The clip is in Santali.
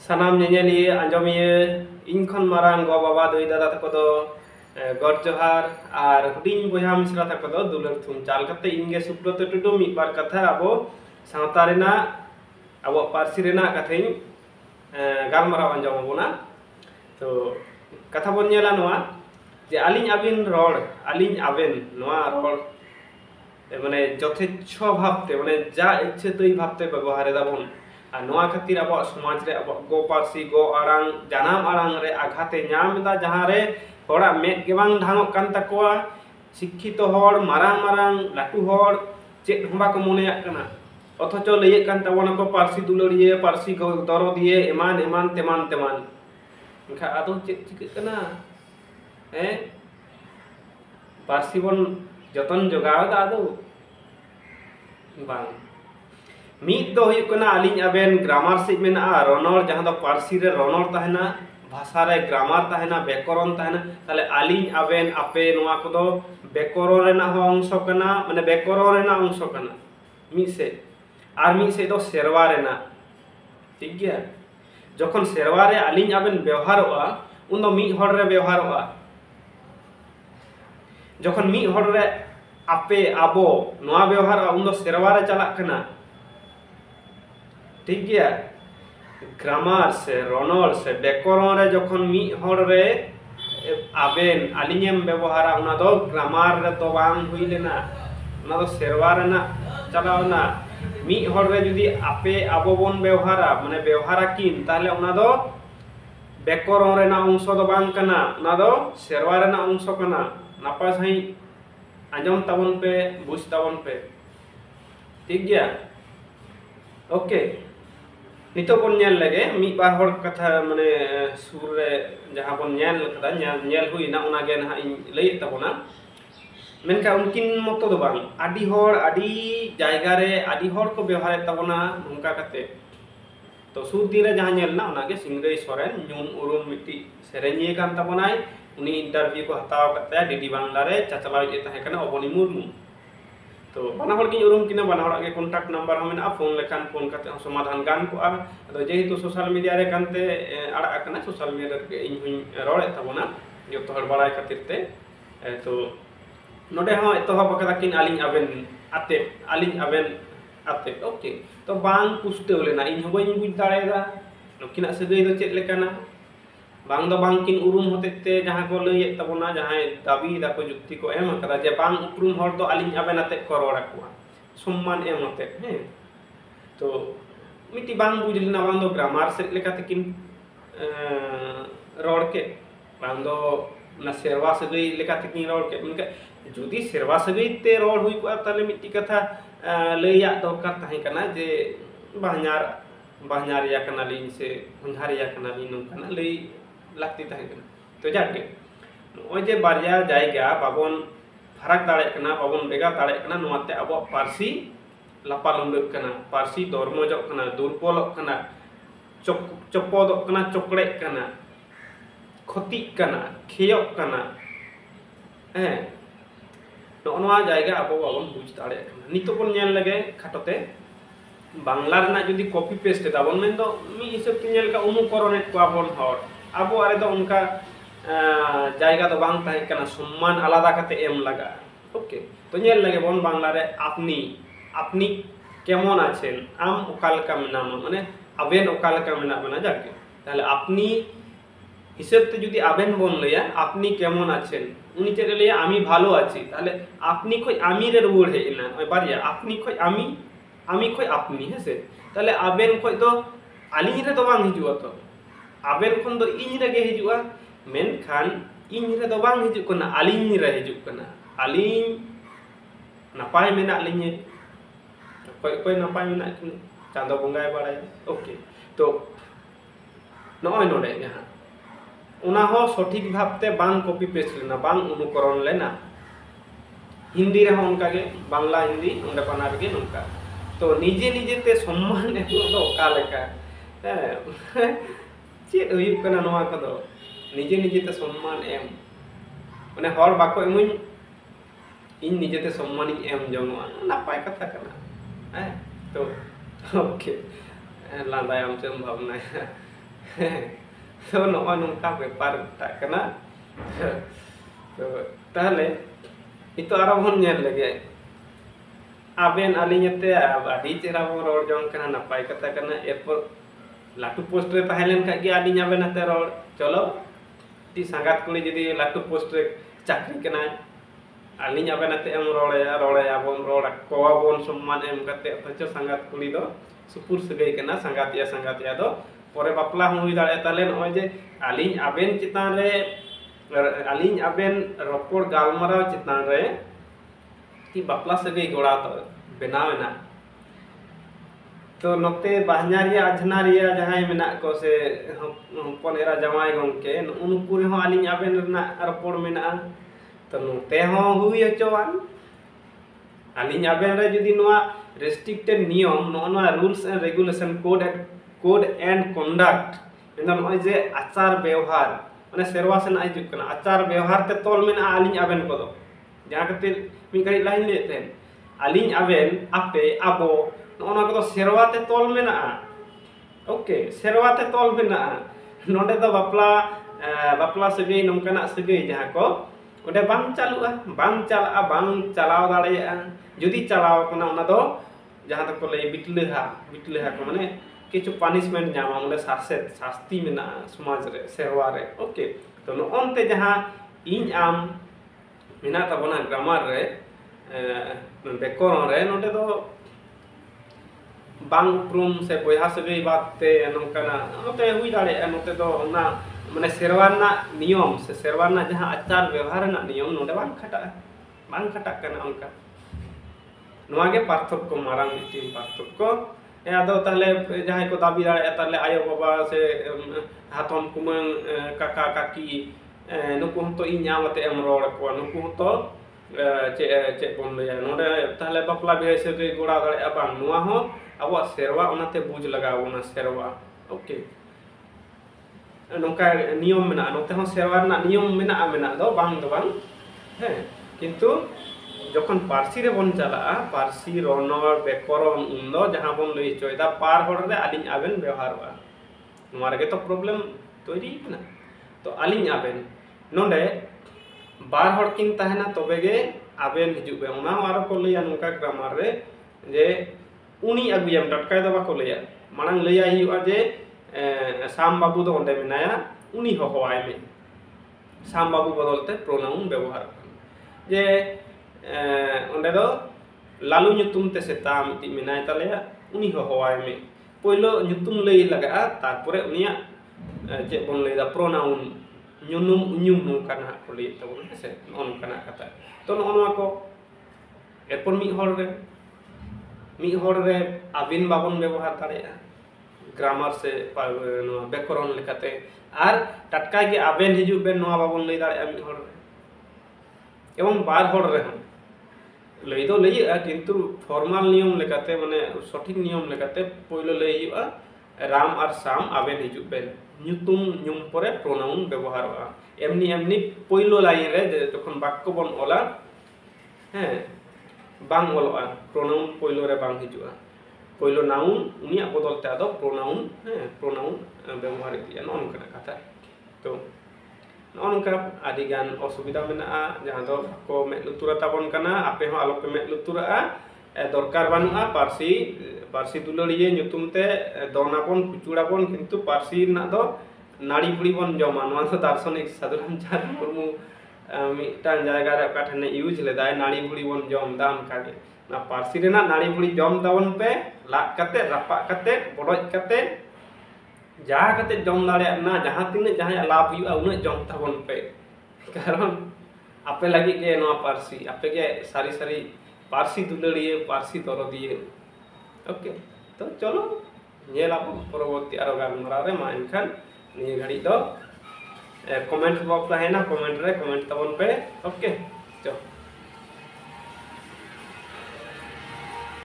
Sanam nyanyeli anjomiye ᱤᱧ ᱠᱷᱚᱱ ᱢᱟᱨᱟᱝ ᱜᱚ ᱵᱟᱵᱟ ᱫᱟᱹᱭ ᱫᱟᱫᱟ ᱛᱟᱠᱚ ᱫᱚ ᱜᱚᱰ ᱡᱚᱦᱟᱨ ᱟᱨ ᱦᱩᱰᱤᱧ ᱵᱚᱭᱦᱟ ᱢᱤᱥᱨᱟ ᱛᱟᱠᱚ ᱫᱚ ᱫᱩᱞᱟᱹᱲ ᱛᱷᱩᱢ ᱪᱟᱞ ᱠᱟᱛᱮ ᱤᱧ ᱜᱮ ᱥᱩᱵᱨᱚᱛᱚ ᱴᱩᱰᱩ ᱢᱤᱫ ᱵᱟᱨ ᱠᱟᱛᱷᱟ ᱟᱵᱚ ᱥᱟᱶᱛᱟ ᱨᱮᱱᱟᱜ ᱟᱵᱚ ᱯᱟᱹᱨᱥᱤ ᱨᱮᱱᱟᱜ ᱠᱟᱛᱷᱟᱧ ᱜᱟᱞᱢᱟᱨᱟᱣ ᱟᱸᱡᱚᱢ ᱟᱵᱚᱱᱟ। ᱛᱚ ᱠᱟᱛᱷᱟ ᱵᱚᱱ ᱧᱮᱞᱟ ᱱᱚᱣᱟ ᱡᱮ ᱟᱹᱞᱤᱧ ᱟᱹᱵᱤᱱ ᱨᱚᱲ ᱟᱹᱞᱤᱧ ᱟᱵᱮᱱ ᱱᱚᱣᱟ ᱨᱚᱲ মানে যথেচ্ছ ভাবতে মানে যা ইচ্ছে তৈ ভাবতে ব্যবহার এদাবন আর নোয়া খাতির আবহাওয়া সমাজ রে আবহাওয়া গো পার্সি গো আড়াং জানাম আড়াং রে আঘাতে নাম দা যাহা রে হড়া মেদ গেবাং ঢাঙক কান তাকোয়া শিক্ষিত হড় মারাং মারাং লাটু হড় চেদ হবা কো মনেয়াক কানা অথচ লইয়েক কান তাবনা কো পার্সি দুলড়িয়ে পার্সি গো দরদিয়ে এমান এমান তেমান তেমান এনখা আদৌ চেদ চিকাক কানা পার্সি বন যতন জোগাও দা আদৌ bang mid do huyuk kana aling aben grammar se mena ronor jahan do parsi re ronor tahena bhasha re grammar tahena byakoron tahena tale aling aben ape noa kodo byakoron rena ho ongsho kana mane byakoron rena ongsho kana mi se ar mi se do serwa rena ঠিক গিয়া যখন serwa re aling aben ব্যবহারoa undo mi hor re ব্যবহারoa যখন mi hor re ape abo noa ব্যবহার undo serwa re chalak kana ঠিক গিয়া গ্রামার সে রনর সে ব্যাকরণ রে যখন মি হর রে আবেন আলিংএম ব্যবহার উনা দো গ্রামার রে তো বাং হইলে না উনা দো serwa রে না চালাও না মি হর রে যদি আপে আবো বন ব্যবহারা মানে ব্যবহারা কিন তাহলে উনা দো ব্যাকরণ রে না অংশ দো বাং কানা উনা দো serwa রে না অংশ কানা নাপা সাই আজম তাবন পে বুঝ তাবন পে ঠিক গিয়া ওকে নিতো বন ñel lage mi bar hor katha mane sur re jaha bon ñel kada ñel hui na ona ge na in lei tabona menka unkin moto do bang adi hor adi jayga re adi hor ko ব্যবহার tabona nungka kate to sur dire jaha ñel na ona ge singrei soren nyum urum miti serenie kan tabonai uni interview ko hataw kate didi bangla re chachalai je tahe kana oboni murmu तो बना हर की उरुम किना बना हर के कांटेक्ट नंबर हमें आ फोन लेखान फोन करते समाधान गान को आ जेहेतु सोशल मीडिया रे कानते आड़ा कना सोशल मीडिया रे इन हुई रोड़े तबना जो हर बड़ाय खातिर ते तो नोडे हो एतहब कदा किन आलिंग आबेन आते ओके तो बांग पुष्टे लेना इन हबो इन बुझ दाड़ेदा नकिना सगई दो चेद लेकाना बांग दो बांग किन उरुम होते जहां को लई तबना जहां दाबी दा को जुक्ति को एम कदा जे बांग उपरुम हर दो आलिंग आबेन आते को रोड़ा को सम्मान एम होते हे तो मिटी बांग बुझलिना बांग दो ग्रामार से लेकाते किन रोड़ के बांग दो ना serwa सगई लेकाते किन रोड़ के उनके जुदी serwa सगई ते रोड़ हुई को ताले मिटी कथा लईया दरकार ताहे कना जे बाहनार या कना लिन से हुंहार या कना लिन नंकना लई लागती ताहे कना तो जाके ओय जे बारिया जायगा बाबन फरक दाड़े कना बाबन बेगा दाड़े कना नोते अब पारसी लापा लंडक कना पारसी धर्मजक कना दुर्बलक कना चपदक कना चकड़े कना क्षति कना खेयक कना हे नोआ जायगा अब बाबन बुझ दाड़े कना नितो बन ñel लगे खाटोते बांग्ला रना जदि कॉपी पेस्ट दाबन मेन दो मी हिसाब ते ñel का अनुकरण को आबन हर आबो आरे दो उनका जायगा तो बांग ताहे कना सम्मान आलादा काते एम लगा ओके तो ñel लगे बन बांग्ला रे আপনি কেমন আছেন আম ওকালকা মেনামা মানে আবেন ওকালকা মেনা বনা যাকে তাহলে আপনি হিসাবতে যদি আবেন বন লইয়া আপনি কেমন আছেন উনি চেয়ে লইয়া আমি ভালো আছি তাহলে আপনি কই আমি রে রুড় হে না ওই বারিয়া আপনি কই আমি কই আপনি হেসে তাহলে আবেন কই তো আলিং রে তো বাং হিজুয়া তো আবেন কোন তো ইñ রে গে হিজুয়া মেনখান ইñ রে তো বাং হিজু কোনা আলিং রে হিজু কোনা আলিং নাপায় মেনা আলিং कोई नपाय मेना चांदो बंगाय बाड़ाय ओके तो नय नोडे जहां उना हो सठिक भावते बांग कॉपी पेस्ट लेना बांग अनुकरण लेना हिंदी रे हो उनका के बांग्ला हिंदी उंडे पनार के उनका तो निजे निजे ते सम्मान एम दो का लेका चेद हुयुक कना नोआ कदो निजे निजे ते सम्मान एम माने हर बाको एमुन इन निजे ते सम्मान एम जमवा नापाय कथा कना तो ओके लांदायाम से भावना तो नॉय नोंका बेपार टाक कना तो ताहले इतो आरो बन नेल लगे आबेन आलिᱧते आदि चेहरा बन रोड जong कना नापाय कथा कना एरपर लाटू पोस्ट रे ताहेलेन का गे आलिኝ आबेन आते रोड चलो ती संगात कुली जदी लाटू पोस्ट रे चाकरी कना आलिኝ आबेन आते एम रोड़े बन रोड कोवा बन सम्मान एम कते पचो संगात कुली दो सुपुर सगई कना संगातिया दो परे बापला हुई दाड़े ताले नय जे आलिኝ आबेन चितान रे आलिኝ आबेन रपड़ गालमाराव चितान रे कि बापला सगई गोड़ा तो बनावेना तो नोते बाहनारिया अजनारिया जहां मेना को से हपन एरा जमाई गंके उनकु रे हो आलिኝ आबेन रना रपड़ मेना तो नोते हो हुई हचोवान आलिኝ आबेन रे जदी नोआ रेस्ट्रिक्टेड नियम नोआ rules and regulation code and conduct मेना नय जे आचार व्यवहार माने सेरवा से ना हिजुक कना आचार व्यवहार ते तोल मेना आलिኝ आबेन को दो जहां कते मी घड़ी लाइन लेते आलिኝ आबेन आपे आबो नोना को सेरवा ते तोल मेना ओके सेरवा ते तोल मेना नोंडे दो बापला सगई नमकना सगई जहां को ओडे बांग चालुआ बांग चलाव दाड़ेया जदी चलाव कना ओना दो जहां तक को ले बिटलेहा को माने किछु पनिशमेंट जामा ओले शास्ति मेना समाज रे सेरवा रे ओके तो नोंते जहां इन आम मेना तबना ग्रामर रे बेकरण रे नोंडे दो बांग प्रूम से बोया सगई बाते नोंकना नोते हुई दाड़ेया नोते दो ओना माने सेरवाना नियम से सेरवाना जहां आचार व्यवहार ना नियम नोंडे बांग खटा कना उनका नोआ गे पार्थक्य मारांग मिटिन पार्थक्य आदो ताले जहां को दाबी दाड़े ताले आयो बाबा से हाथन कुमंग काका काकी नुकु तो इन आमते एम रोड को नुकु तो चे बन लया नोडे ताले बापला बे से गोड़ा दाड़े बांग नोआ हो अब सेरवा ओनाते बुझ लगावना सेरवा ओके नोका नियम मेना नोते हो सेरवा ना नियम मेना दो बांग है किंतु जखन पार्सी रे बन चला पार्सी रनर बेकरण उन जहां बन लई चोयदा पार हर रे आलिኝ आबेन व्यवहारवा नोरा गे तो प्रॉब्लम तोरी ना तो आलिኝ आबेन नोंडे बार हर किन ताहेना तबे गे आबेन हिजु बे ओना आरो को लैया नोका ग्रामर रे जे उनी अगुयम टटकाय दो बाको लैया मानंग लैया हियुआ जे साम बाबू दो ओंडे मेनाया उनी होवाय में साम बाबू बदलते प्रोनाउन व्यवहार जे ओंडे दो Lalu nyutum te seta miti menay talaya uni hohoay me poilo nyutum lay laga tarpore unia che bon lay da pronoun nyunum unyum nongkana ko lay tabon se on kana kata to no ko erpor mi hor re abin babon ব্যবহার দাড়েয়া ग्रामर से नो बेकरण लेकाते आर टटका के आबेन हिजु बे नो बाबन लay दाड़ेया mi hor एवं बार हर रे लई दो लई किंतु फॉर्मल नियम लेकाते माने सठिक नियम लेकाते पहले लई हुआ राम और शाम आबेन हिजु बेन nyutum nyum परे प्रोनाउन व्यवहारवा एमनी पहलो लाइन रे जखन वाक्य बन ओला हैं बांग ओलआ प्रोनाउन पहलो रे बांग हिजुआ पहलो नाउन उनिया बदलते आदो प्रोनाउन प्रोनाउन व्यवहार इदिया नोनका कथा तो नोनका आदि गान असुविधा मेना जहां दो को मे लुतुरा ताबन कना आपे हो आलोपे मे लुतुरा दरकार बानुआ पारसी दुलड़िए nyutumते दोनाबन कुचुड़ाबन किंतु पारसी ना दो नाड़ी बुड़ी बन जमा नोआ तो दार्शनिक साधुरामचार्य मुर्मू मिटान जायगा रे काठने यूज लेदाय नाड़ी बुड़ी बन जम दाम कागे ना पारसी रे ना नाड़ी बुड़ी जम दावन पे लाग कते रापा कते बड़oj कते जहाँ कते जम दाड़े ना जहाँ तीन जहाँ लाभ हुआ उन्हें जम ताबन पे कारण आपे लगी के नोआ पारसी आपे के सारी पारसी दुलड़िए पारसी दरदिए ओके तो चलो नेला परवर्ती आरो गालमाराव रे मा एनखान निये घड़ी दो कमेंट बॉक्स है ना कमेंट तबन पे ओके चलो।